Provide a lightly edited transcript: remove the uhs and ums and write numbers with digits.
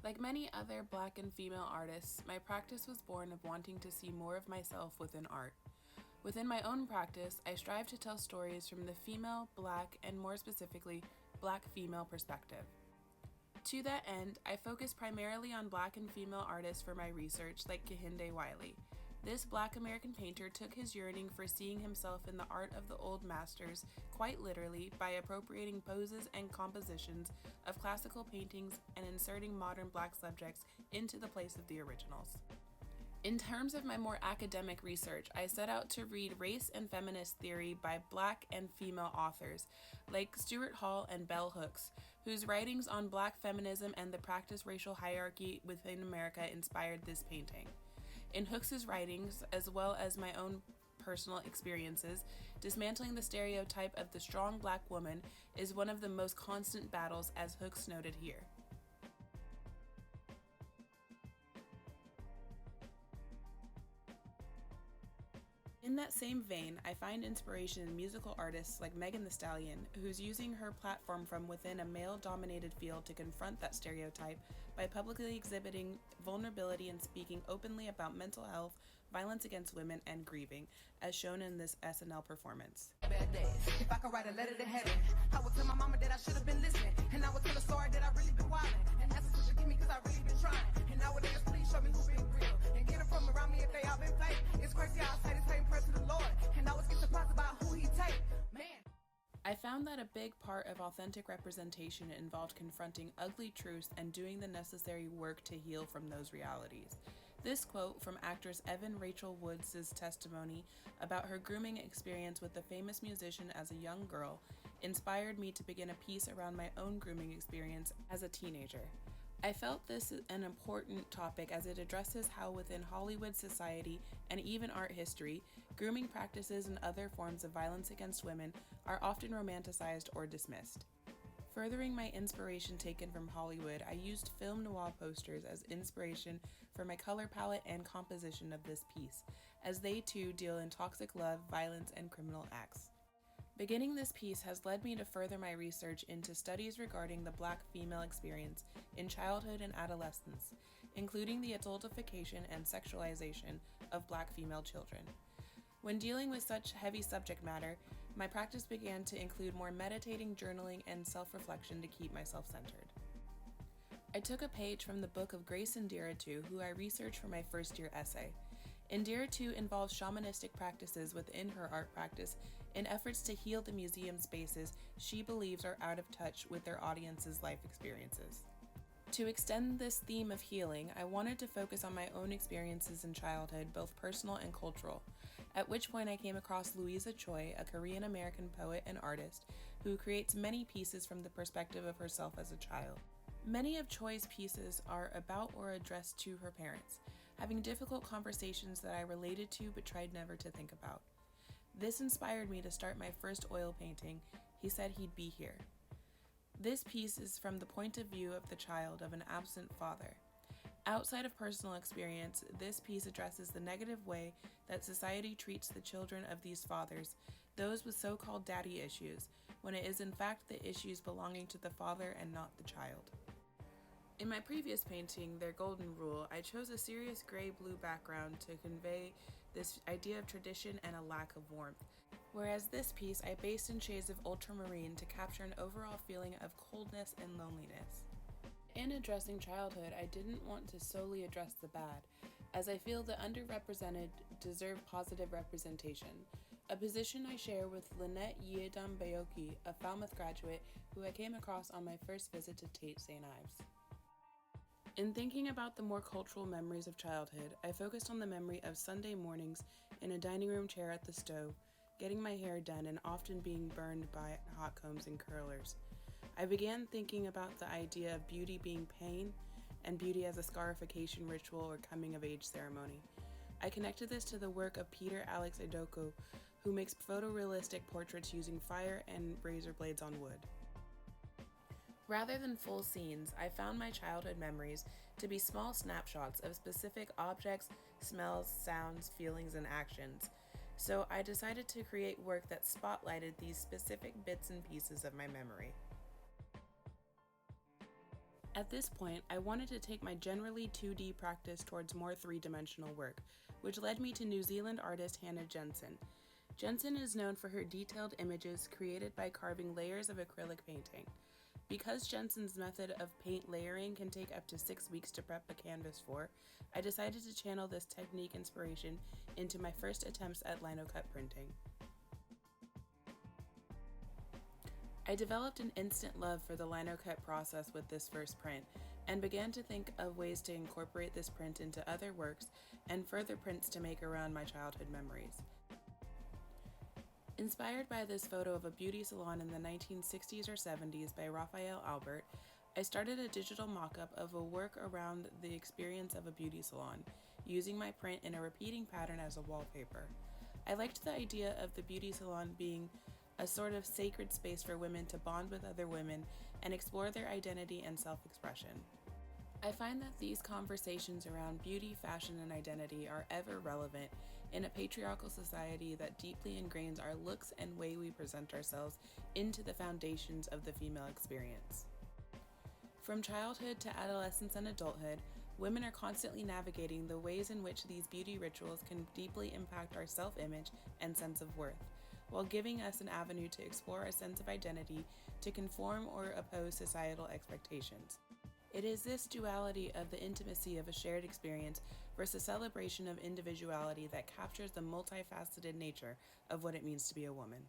Like many other Black and female artists, my practice was born of wanting to see more of myself within art. Within my own practice, I strive to tell stories from the female, Black, and more specifically, Black female perspective. To that end, I focus primarily on Black and female artists for my research, like Kehinde Wiley. This Black American painter took his yearning for seeing himself in the art of the old masters quite literally by appropriating poses and compositions of classical paintings and inserting modern Black subjects into the place of the originals. In terms of my more academic research, I set out to read race and feminist theory by Black and female authors, like Stuart Hall and Bell Hooks, whose writings on Black feminism and the practiced racial hierarchy within America inspired this painting. In Hooks's writings, as well as my own personal experiences, dismantling the stereotype of the strong Black woman is one of the most constant battles, as Hooks noted here. In that same vein, I find inspiration in musical artists like Megan Thee Stallion, who's using her platform from within a male-dominated field to confront that stereotype by publicly exhibiting vulnerability and speaking openly about mental health, violence against women, and grieving, as shown in this SNL performance. Bad days. If I could write a letter to heaven, I would tell my mama that I should have been listening, and I would tell her story that I really been wildin', and that's what she give me 'cause I really been trying. And nowadays, please show me who been real, and get them from around me if they all been fake. It's crazy how I say the same prayer to the Lord, and I always get surprised about who he take. Man. I found that a big part of authentic representation involved confronting ugly truths and doing the necessary work to heal from those realities. This quote from actress Evan Rachel Woods' testimony about her grooming experience with the famous musician as a young girl inspired me to begin a piece around my own grooming experience as a teenager. I felt this is an important topic as it addresses how within Hollywood society and even art history, grooming practices and other forms of violence against women are often romanticized or dismissed. Furthering my inspiration taken from Hollywood, I used film noir posters as inspiration for my color palette and composition of this piece, as they too deal in toxic love, violence, and criminal acts. Beginning this piece has led me to further my research into studies regarding the Black female experience in childhood and adolescence, including the adultification and sexualization of Black female children. When dealing with such heavy subject matter, my practice began to include more meditating, journaling, and self-reflection to keep myself centered. I took a page from the book of Grace Indira, who I researched for my first year essay. Indira involves shamanistic practices within her art practice in efforts to heal the museum spaces she believes are out of touch with their audience's life experiences. To extend this theme of healing, I wanted to focus on my own experiences in childhood, both personal and cultural, at which point I came across Louisa Choi, a Korean-American poet and artist who creates many pieces from the perspective of herself as a child. Many of Choi's pieces are about or addressed to her parents, having difficult conversations that I related to but tried never to think about. This inspired me to start my first oil painting, He Said He'd Be Here. This piece is from the point of view of the child of an absent father. Outside of personal experience, this piece addresses the negative way that society treats the children of these fathers, those with so-called daddy issues, when it is in fact the issues belonging to the father and not the child. In my previous painting, Their Golden Rule, I chose a serious gray-blue background to convey this idea of tradition and a lack of warmth, whereas this piece I based in shades of ultramarine to capture an overall feeling of coldness and loneliness. In addressing childhood, I didn't want to solely address the bad, as I feel the underrepresented deserve positive representation, a position I share with Lynette Yedam Bayoki, a Falmouth graduate who I came across on my first visit to Tate St. Ives. In thinking about the more cultural memories of childhood, I focused on the memory of Sunday mornings in a dining room chair at the stove, getting my hair done and often being burned by hot combs and curlers. I began thinking about the idea of beauty being pain and beauty as a scarification ritual or coming-of-age ceremony. I connected this to the work of Peter Alex Edoko, who makes photorealistic portraits using fire and razor blades on wood. Rather than full scenes, I found my childhood memories to be small snapshots of specific objects, smells, sounds, feelings, and actions. So I decided to create work that spotlighted these specific bits and pieces of my memory. At this point, I wanted to take my generally 2D practice towards more three-dimensional work, which led me to New Zealand artist Hannah Jensen. Jensen is known for her detailed images created by carving layers of acrylic painting. Because Jensen's method of paint layering can take up to 6 weeks to prep a canvas for, I decided to channel this technique inspiration into my first attempts at linocut printing. I developed an instant love for the linocut process with this first print, and began to think of ways to incorporate this print into other works and further prints to make around my childhood memories. Inspired by this photo of a beauty salon in the 1960s or 70s by Raphael Albert, I started a digital mock-up of a work around the experience of a beauty salon, using my print in a repeating pattern as a wallpaper. I liked the idea of the beauty salon being a sort of sacred space for women to bond with other women and explore their identity and self-expression. I find that these conversations around beauty, fashion, and identity are ever relevant in a patriarchal society that deeply ingrains our looks and way we present ourselves into the foundations of the female experience. From childhood to adolescence and adulthood, women are constantly navigating the ways in which these beauty rituals can deeply impact our self-image and sense of worth, while giving us an avenue to explore our sense of identity to conform or oppose societal expectations. It is this duality of the intimacy of a shared experience versus celebration of individuality that captures the multifaceted nature of what it means to be a woman.